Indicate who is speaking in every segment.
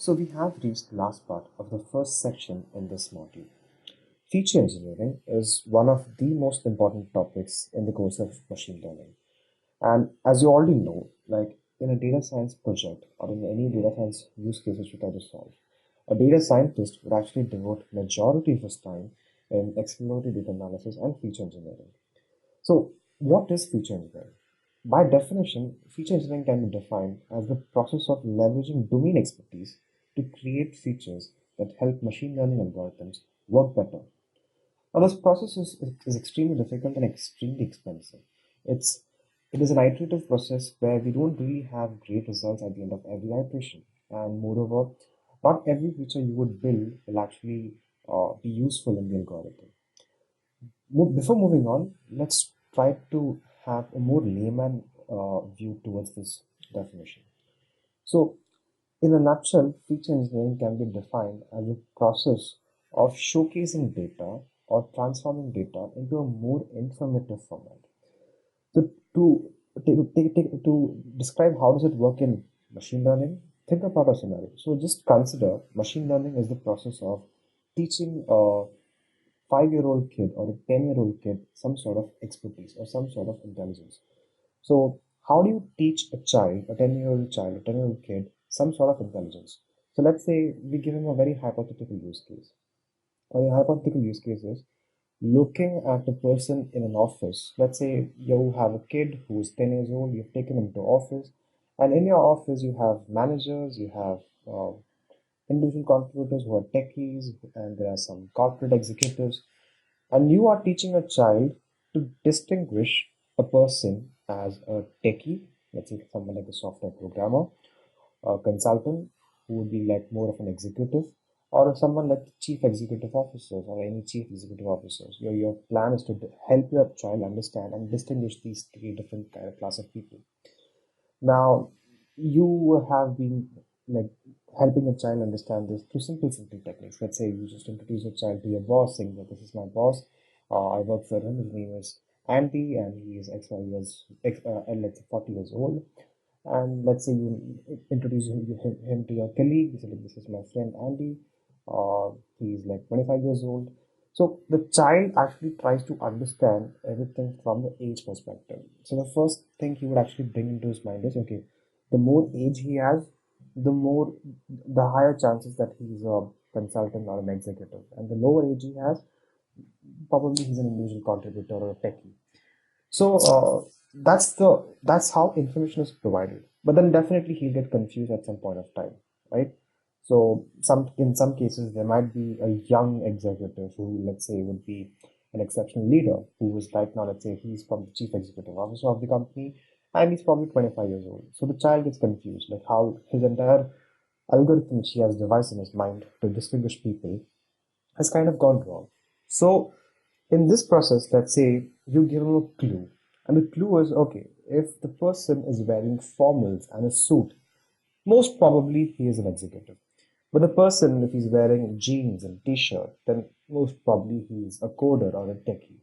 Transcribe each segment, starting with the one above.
Speaker 1: So we have reached the last part of the first section in this module. Feature engineering is one of the most important topics in the course of machine learning. And as you already know, like in a data science project or in any data science use case which you try to solve, a data scientist would actually devote majority of his time in exploratory data analysis and feature engineering. So, what is feature engineering? By definition, feature engineering can be defined as the process of leveraging domain expertise to create features that help machine learning algorithms work better. Now, this process is extremely difficult and extremely expensive. It's it is an iterative process where we don't really have great results at the end of every iteration. And moreover, not every feature you would build will actually be useful in the algorithm. Before moving on, let's try to have a more layman view towards this definition. So, in a nutshell, feature engineering can be defined as a process of showcasing data or transforming data into a more informative format. So, to describe how does it work in machine learning, think about a scenario. So, just consider machine learning is the process of teaching a 5-year-old kid or a 10-year-old kid some sort of expertise or some sort of intelligence. So, how do you teach a child, a 10-year-old child, a 10-year-old kid, some sort of intelligence? So, let's say we give him a very hypothetical use case. A hypothetical use case is looking at a person in an office. Let's say you have a kid who is 10 years old, you've taken him to office, and in your office you have managers, you have individual contributors who are techies, and there are some corporate executives, and you are teaching a child to distinguish a person as a techie, let's say someone like a software programmer, a consultant who would be like more of an executive, or someone like the chief executive officers or any chief executive officers. Your plan is to help your child understand and distinguish these three different kind of class of people. Now, you have been like helping a child understand this through simple techniques. Let's say you just introduce your child to your boss, saying that this is my boss. I work for him. His name is Andy, and he is X Y years, and let's say 40 years old. And let's say you introduce him to your colleague. You say, like, this is my friend Andy. He's like 25 years old. So the child actually tries to understand everything from the age perspective. So the first thing he would actually bring into his mind is, okay, the more age he has, the higher chances that he's a consultant or an executive. And the lower age he has, probably he's an individual contributor or a techie. So that's how information is provided. But then definitely he'll get confused at some point of time, right? So in some cases there might be a young executive who, let's say, would be an exceptional leader who is right now, let's say he's from the chief executive officer of the company, and he's probably 25 years old. So the child gets confused, like how his entire algorithm which he has devised in his mind to distinguish people has kind of gone wrong. So in this process, let's say you give him a clue, and the clue is, okay, if the person is wearing formals and a suit, most probably he is an executive. But the person, if he's wearing jeans and t-shirt, then most probably he is a coder or a techie.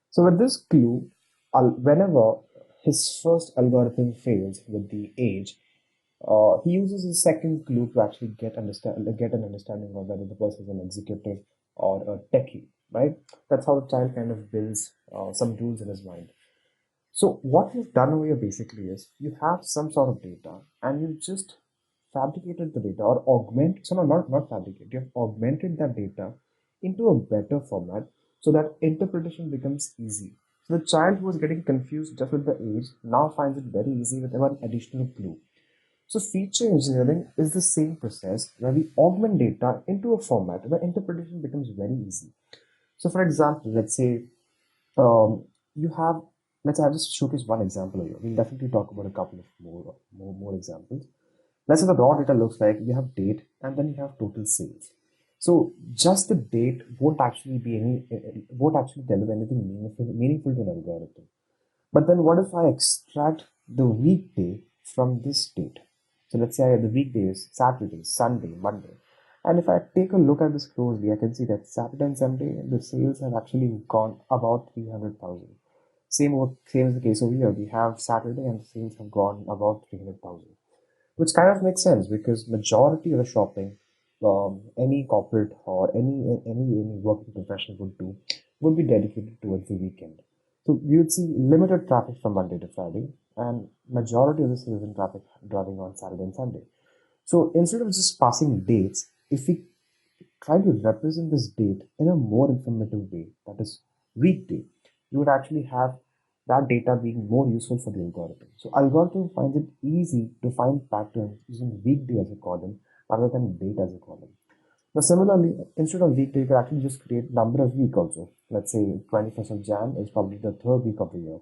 Speaker 1: So with this clue, whenever his first algorithm fails with the age, he uses his second clue to actually get an understanding of whether the person is an executive or a techie, right? That's how the child kind of builds some rules in his mind. So what you've done over here basically is you have some sort of data and you just fabricated the data or not fabricated, you have augmented that data into a better format so that interpretation becomes easy. So the child who was getting confused just with the age now finds it very easy with one additional clue. So feature engineering is the same process where we augment data into a format where interpretation becomes very easy. So for example, let's say um, you have, let's say I'll just showcase one example here. We'll definitely talk about a couple of more examples. Let's say the raw data looks like you have date and then you have total sales. So just the date won't actually deliver anything meaningful to an algorithm. But then what if I extract the weekday from this date? So let's say the weekday is Saturday, Sunday, Monday. And if I take a look at this closely, I can see that Saturday and Sunday, the sales have actually gone about 300,000. Same is the case over here. We have Saturday and the sales have gone about 300,000. which kind of makes sense because majority of the shopping any corporate or any working professional would do would be dedicated towards the weekend. So you would see limited traffic from Monday to Friday, and majority of the sales and traffic driving on Saturday and Sunday. So instead of just passing dates, if we try to represent this date in a more informative way, that is weekday, you would actually have that data being more useful for the algorithm. So algorithm finds it easy to find patterns using weekday as a column rather than date as a column. Now, similarly, instead of weekday, you can actually just create number of week also. Let's say 21st of Jan is probably the third week of the year,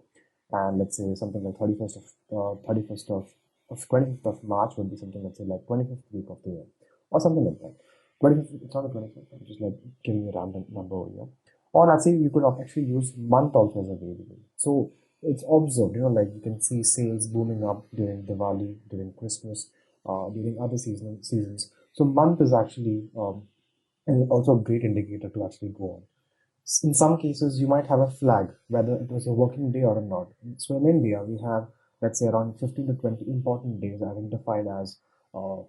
Speaker 1: and let's say something like 31st of 25th of March would be something, let's say, like 25th week of the year, or something like that. 25th, it's not the 25th. I'm just like giving a random number over here. Or let's say you could actually use month also as a variable. So it's observed, like you can see sales booming up during Diwali, during Christmas, during other seasons. So month is actually and also a great indicator to actually go on. In some cases, you might have a flag, whether it was a working day or not. So in India, we have, let's say, around 15 to 20 important days identified as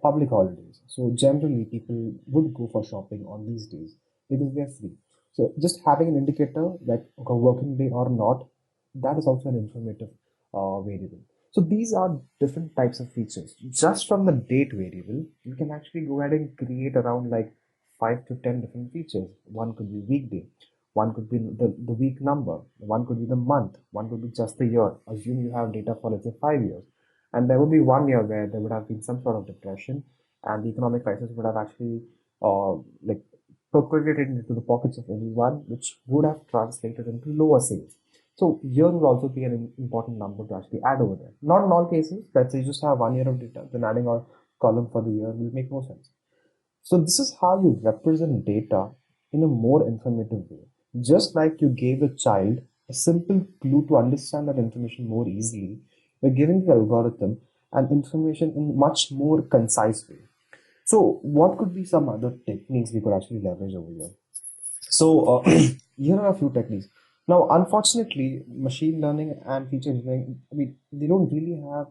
Speaker 1: public holidays. So generally, people would go for shopping on these days because they are free. So just having an indicator like a working day or not, that is also an informative variable. So these are different types of features. Just from the date variable, you can actually go ahead and create around like 5 to 10 different features. One could be weekday, one could be the week number, one could be the month, one could be just the year. Assume you have data for, let's say, 5 years. And there would be one year where there would have been some sort of depression and the economic crisis would have actually like percolated into the pockets of everyone, which would have translated into lower sales. So year will also be an important number to actually add over there. Not in all cases. Let's say you just have 1 year of data, then adding a column for the year will make more sense. So this is how you represent data in a more informative way. Just like you gave a child a simple clue to understand that information more easily, we're giving the algorithm an information in much more concise way. So what could be some other techniques we could actually leverage over here? So here are a few techniques. Now, unfortunately, machine learning and feature engineering, I mean, they don't really have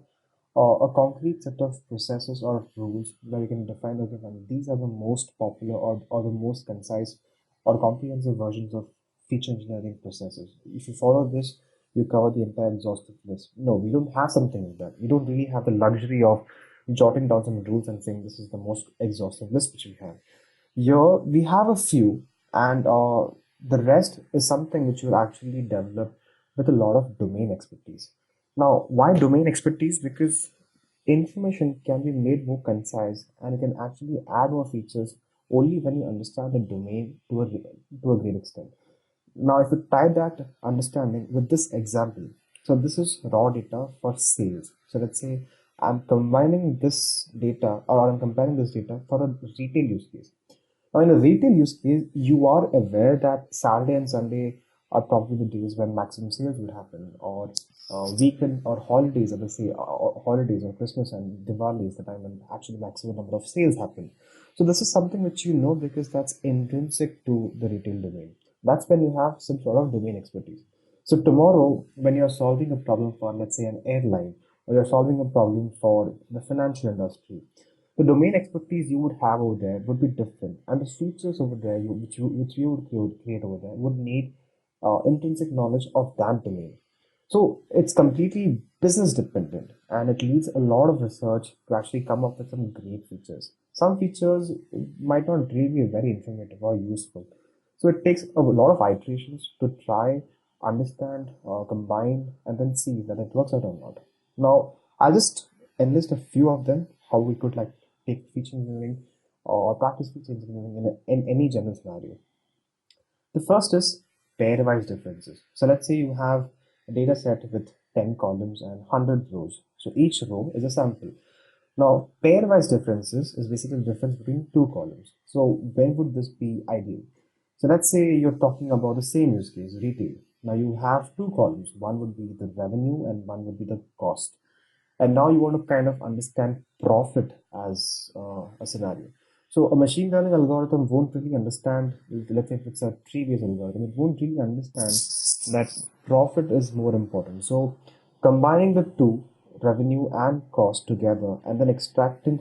Speaker 1: a concrete set of processes or rules where you can define, okay, fine, these are the most popular or the most concise or comprehensive versions of feature engineering processes. If you follow this, you cover the entire exhaustive list. No, we don't have something like that. We don't really have the luxury of jotting down some rules and saying this is the most exhaustive list which we have. Here we have a few, and the rest is something which you actually develop with a lot of domain expertise. Now, why domain expertise? Because information can be made more concise and you can actually add more features only when you understand the domain to a great extent. Now, if you tie that understanding with this example, so this is raw data for sales. So let's say I'm combining this data or I'm comparing this data for a retail use case. Now, in a retail use case, you are aware that Saturday and Sunday are probably the days when maximum sales would happen, or weekend or holidays, let's say, or holidays or Christmas and Diwali is the time when actually maximum number of sales happen. So this is something which you know because that's intrinsic to the retail domain. That's when you have some sort of domain expertise. So tomorrow, when you're solving a problem for, let's say, an airline, or you're solving a problem for the financial industry, the domain expertise you would have over there would be different, and the features over there which you would create over there would need intrinsic knowledge of that domain. So it's completely business dependent, and it needs a lot of research to actually come up with some great features. Some features might not really be very informative or useful, so it takes a lot of iterations to try, understand, combine, and then see whether it works out or not. Now, I'll just enlist a few of them how we could like take feature engineering or practice feature engineering in any general scenario. The first is pairwise differences. So let's say you have a data set with 10 columns and 100 rows. So each row is a sample. Now, pairwise differences is basically the difference between two columns. So when would this be ideal? So let's say you're talking about the same use case, retail. Now you have two columns. One would be the revenue and one would be the cost. And now you want to kind of understand profit as a scenario. So a machine learning algorithm won't really understand, let's say if it's a tree-based algorithm, it won't really understand that profit is more important. So combining the two revenue and cost together and then extracting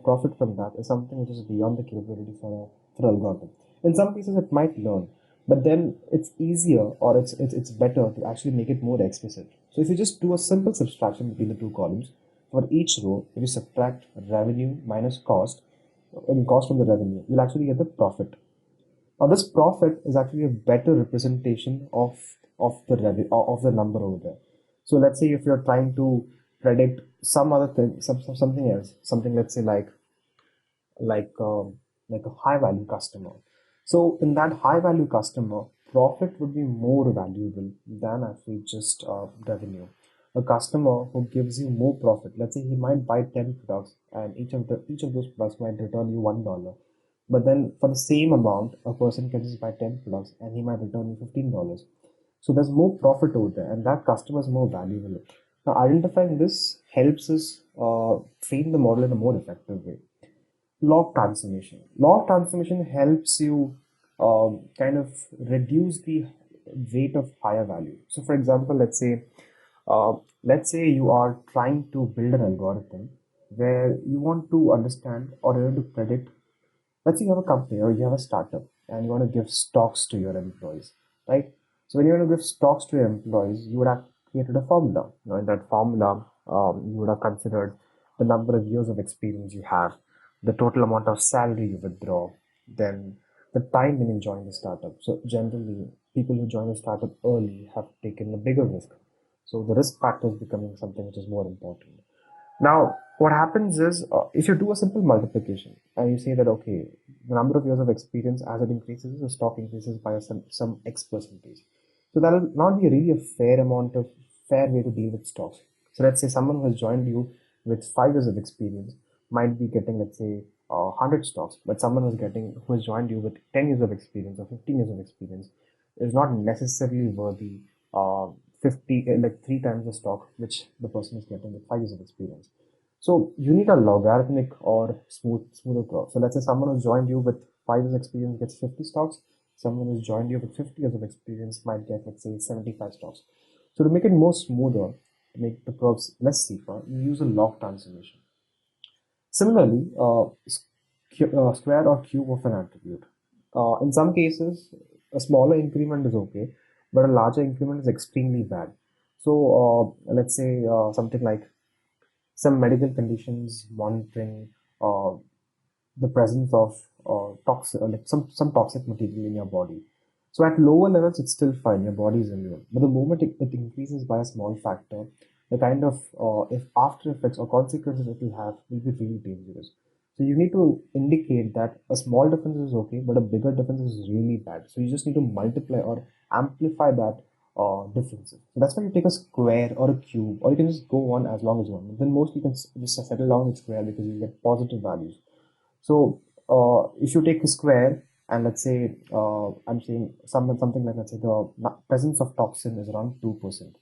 Speaker 1: profit from that is something which is beyond the capability for an algorithm. In some cases, it might learn, but then it's easier or it's better to actually make it more explicit. So if you just do a simple subtraction between the two columns, for each row, if you subtract revenue minus cost, and cost from the revenue, you'll actually get the profit. Now, this profit is actually a better representation of the revenue of the number over there. So let's say if you're trying to predict some other thing, something else, something let's say like like a high value customer. So in that high value customer, profit would be more valuable than actually just revenue. A customer who gives you more profit, let's say he might buy 10 products and each of those products might return you $1. But then for the same amount, a person can just buy 10 products and he might return you $15. So there's more profit over there and that customer is more valuable. Now identifying this helps us train the model in a more effective way. Log transformation. Log transformation helps you kind of reduce the weight of higher value. So for example, uh, let's say you are trying to build an algorithm where you want to understand or you want to predict. Let's say you have a company or you have a startup and you want to give stocks to your employees, right? So when you want to give stocks to your employees, you would have created a formula. Now, in that formula, you would have considered the number of years of experience you have, the total amount of salary you withdraw, then the time when you join the startup. So generally, people who join a startup early have taken a bigger risk. So the risk factor is becoming something which is more important. Now, what happens is if you do a simple multiplication and you say that, okay, the number of years of experience as it increases, the stock increases by some X percentage. So that will not be really a fair way to deal with stocks. So let's say someone who has joined you with 5 years of experience might be getting, let's say, 100 stocks, but someone who has joined you with 10 years of experience or 15 years of experience is not necessarily worthy uh, 50 like 3 times the stock which the person is getting with 5 years of experience. So you need a logarithmic or smoother curve. So let's say someone who's joined you with 5 years experience gets 50 stocks. Someone who's joined you with 50 years of experience might get, let's say, 75 stocks. So to make it more smoother, to make the curves less steeper, you use a log transformation. Similarly, square or cube of an attribute. In some cases, a smaller increment is okay, but a larger increment is extremely bad. So let's say something like some medical conditions monitoring uh, the presence of toxic, like some toxic material in your body. So at lower levels, it's still fine. Your body is immune. But the moment it increases by a small factor, the kind of if after effects or consequences it will have will be really dangerous. So you need to indicate that a small difference is okay, but a bigger difference is really bad. So you just need to multiply or amplify that differences. So that's why you take a square or a cube, or you can just go on as long as you want. Then mostly you can just settle down with square because you get positive values. So if you take a square and let's say I'm saying something like, let's say the presence of toxin is around 2%.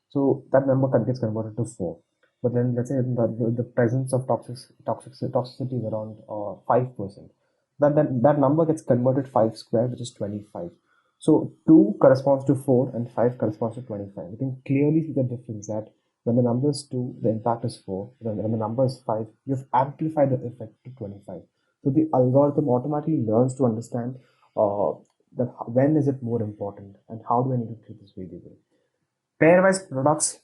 Speaker 1: So that number gets converted to 4. But then let's say the presence of toxicity is around 5%. That number gets converted 5 square, which is 25. So 2 corresponds to 4 and 5 corresponds to 25. You can clearly see the difference that when the number is 2, the impact is 4. When the number is 5, you've amplified the effect to 25. So the algorithm automatically learns to understand that when is it more important and how do I need to treat this variable. Pairwise products,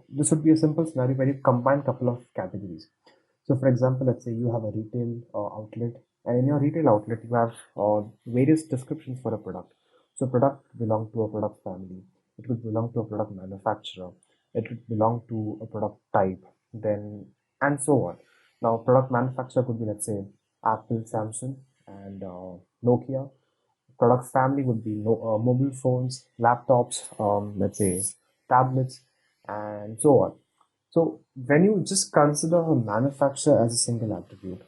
Speaker 1: this would be a simple scenario where you combine a couple of categories. So for example, let's say you have a retail outlet, and in your retail outlet, you have various descriptions for a product. So product belong to a product family. It could belong to a product manufacturer. It could belong to a product type, then and so on. Now, product manufacturer could be, let's say, Apple, Samsung, and Nokia. Product family would be mobile phones, laptops, let's say tablets, and so on. So when you just consider a manufacturer as a single attribute,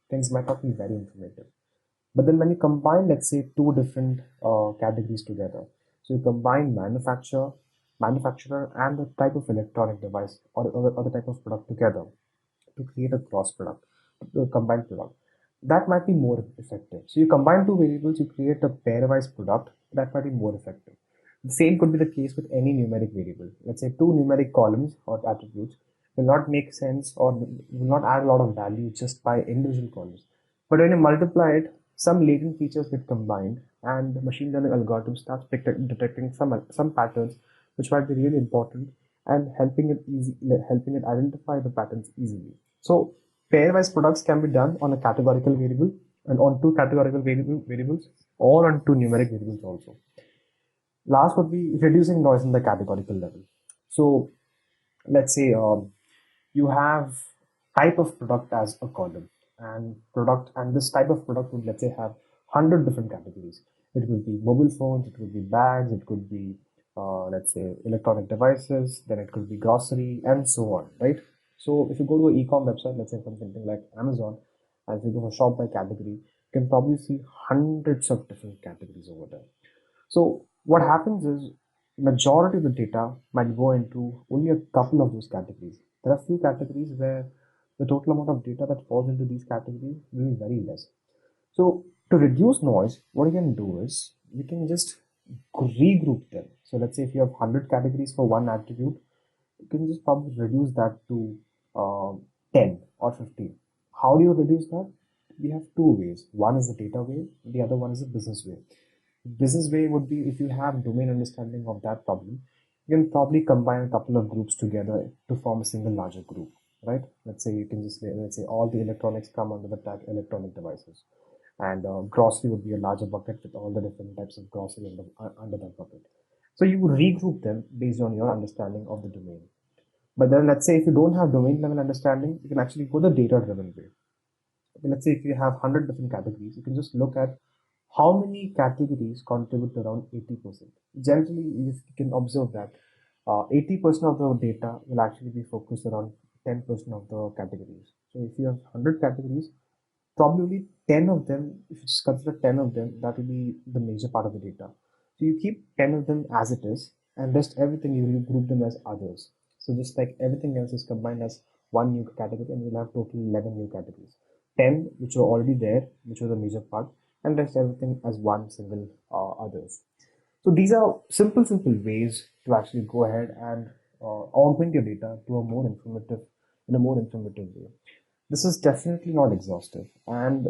Speaker 1: things might not be very informative. But then when you combine, let's say, two different categories together, so you combine manufacturer, and the type of electronic device or the type of product together to create a cross product, a combined product. That might be more effective. So you combine two variables, you create a pairwise product that might be more effective. The same could be the case with any numeric variable. Let's say two numeric columns or attributes. will not make sense or will not add a lot of value just by individual columns. But when you multiply it, some latent features get combined, and the machine learning algorithm starts detecting some patterns which might be really important and helping it identify the patterns easily. So pairwise products can be done on a categorical variable and on two categorical variables or on two numeric variables also. Last would be reducing noise in the categorical level. So let's say you have type of product as a column, and this type of product would, let's say, have 100 different categories. It could be mobile phones, it could be bags, it could be let's say electronic devices, then it could be grocery and so on, right? So if you go to an e-com website, let's say from something like Amazon, and if you go for shop by category, you can probably see hundreds of different categories over there. So what happens is majority of the data might go into only a couple of those categories. There are few categories where the total amount of data that falls into these categories will be very less. So to reduce noise, what you can do is you can just regroup them. So let's say if you have 100 categories for one attribute, you can just probably reduce that to 10 or 15. How do you reduce that? We have two ways. One is the data way, the other one is the business way. Business way would be if you have domain understanding of that problem, you can probably combine a couple of groups together to form a single larger group, right? Let's say you can just say, let's say all the electronics come under the tag electronic devices, and grocery would be a larger bucket with all the different types of grocery under that bucket. So you would regroup them based on your understanding of the domain. But then let's say if you don't have domain level understanding, you can actually go the data driven way. Let's say if you have 100 different categories, you can just look at how many categories contribute to around 80%. Generally, you can observe that 80% of the data will actually be focused around 10% of the categories. So if you have 100 categories, probably 10 of them, if you just consider 10 of them, that will be the major part of the data. So you keep 10 of them as it is, and rest everything you will group them as others. So just like everything else is combined as one new category, and you'll have total 11 new categories. 10 which were already there, which was the major part, and rest everything as one single others. So these are simple ways to actually go ahead and augment your data to a more informative, in a more informative way. This is definitely not exhaustive, and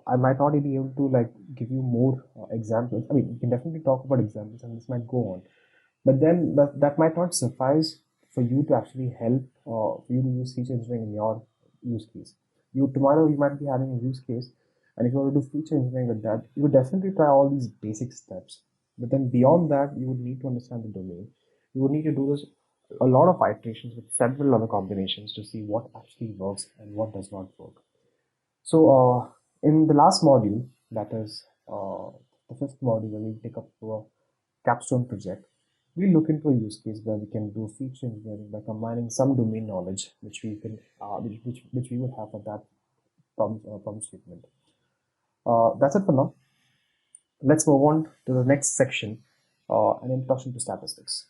Speaker 1: I might not be able to like give you more examples. I mean, we can definitely talk about examples, and this might go on, but then that might not suffice for you to actually help for you to use feature engineering in your use case. You tomorrow you might be having a use case, and if you want to do feature engineering with that, you would definitely try all these basic steps. But then beyond that, you would need to understand the domain. You would need to do this a lot of iterations with several other combinations to see what actually works and what does not work. So, in the last module, that is the fifth module, when we take up a capstone project, we look into a use case where we can do feature engineering by combining some domain knowledge which we can, which we would have for that problem statement. That's it for now. Let's move on to the next section, an introduction to statistics.